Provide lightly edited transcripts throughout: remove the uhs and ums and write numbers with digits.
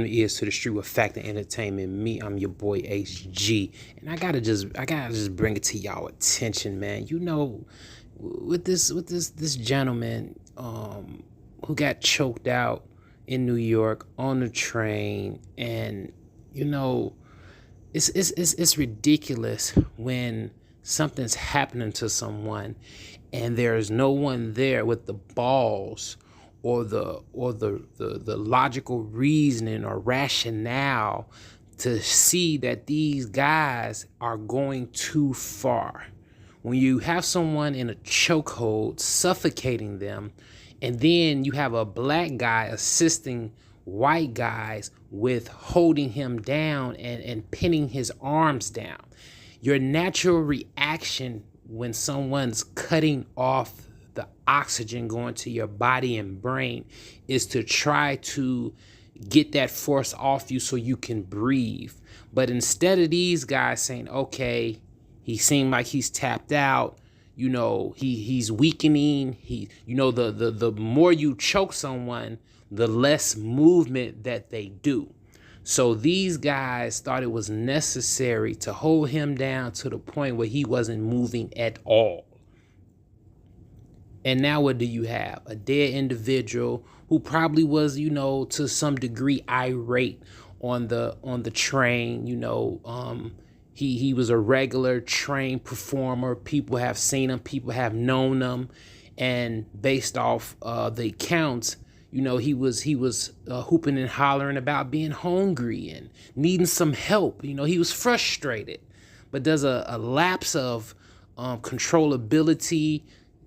welcome to Ears to the Street with Fact and Entertainment. I'm your boy HG, and I gotta just bring it to y'all attention, man. You know, with this gentleman who got choked out in New York on the train, and you know, it's ridiculous when something's happening to someone and there's no one there with the balls or the logical reasoning or rationale to see that these guys are going too far. When you have someone in a chokehold suffocating them, and then you have a black guy assisting white guys with holding him down and pinning his arms down, your natural reaction when someone's cutting off the oxygen going to your body and brain is to try to get that force off you so you can breathe. But instead of these guys saying, okay, he seemed like he's tapped out, you know, he's weakening. The more you choke someone, the less movement that they do. So these guys thought it was necessary to hold him down to the point where he wasn't moving at all. And now what do you have? A dead individual who probably was, you know, to some degree irate on the train. You know, he was a regular train performer. People have seen him. People have known him. And based off the accounts, you know, he was hooping and hollering about being hungry and needing some help. You know, he was frustrated. But there's a lapse of controllability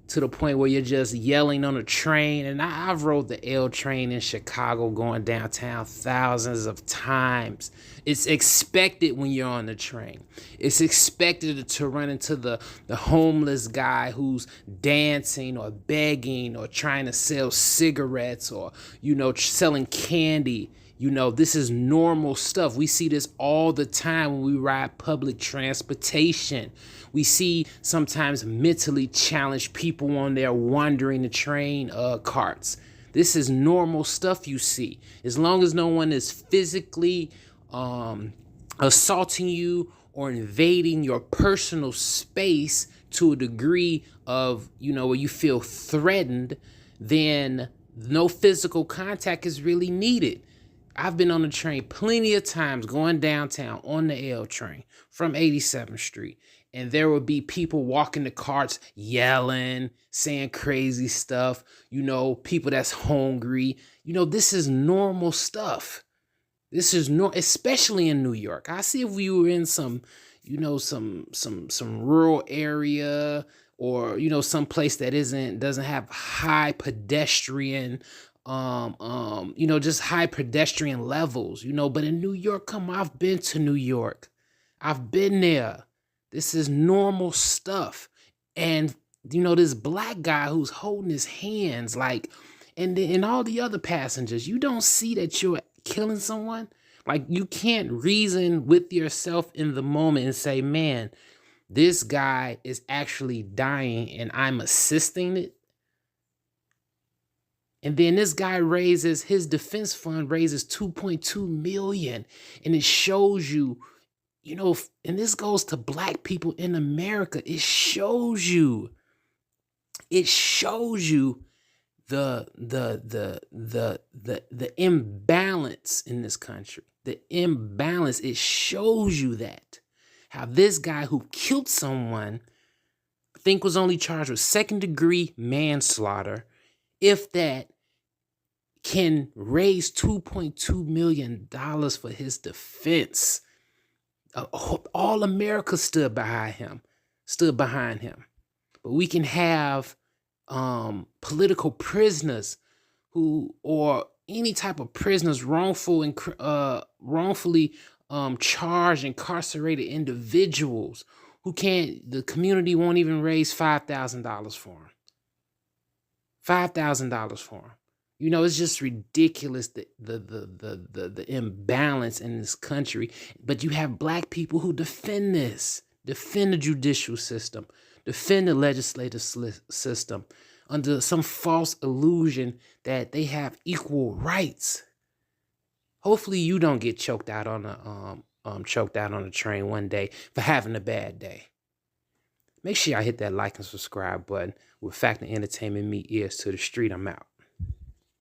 to the point where you're just yelling on a train. And I've rode the L train in Chicago going downtown thousands of times. It's expected when you're on the train. It's expected to run into the homeless guy who's dancing or begging or trying to sell cigarettes or, you know, selling candy. You know, this is normal stuff. We see this all the time when we ride public transportation. We see sometimes mentally challenged people on there wandering the train carts. This is normal stuff you see. As long as no one is physically assaulting you or invading your personal space to a degree of, you know, where you feel threatened, then no physical contact is really needed. I've been on the train plenty of times going downtown on the L train from 87th Street. And there would be people walking the carts, yelling, saying crazy stuff. You know, people that's hungry. You know, this is normal stuff. This is especially in New York. I see if we were in some, you know, some rural area or, you know, some place that doesn't have high pedestrian you know, just high pedestrian levels, you know. But in New York, come on, I've been to New York. I've been there. This is normal stuff. And, you know, this black guy who's holding his hands, like, and all the other passengers, you don't see that you're killing someone. Like, you can't reason with yourself in the moment and say, man, this guy is actually dying and I'm assisting it. And then this guy his defense fund raises $2.2 million. And it shows you, you know, and this goes to black people in America. It shows you the imbalance in this country. The imbalance, it shows you that. How this guy who killed someone, I think was only charged with second-degree manslaughter, if that, can raise $2.2 million for his defense. All America stood behind him. But we can have political prisoners or any type of prisoners, wrongfully charged, incarcerated individuals who the community won't even raise $5,000 for them. $5,000 for them. You know, it's just ridiculous, the imbalance in this country. But you have black people who defend the judicial system, defend the legislative system under some false illusion that they have equal rights. Hopefully you don't get choked out on a train one day for having a bad day. Make sure y'all hit that like and subscribe button. With Fact and Entertainment, me ears to the street. I'm out.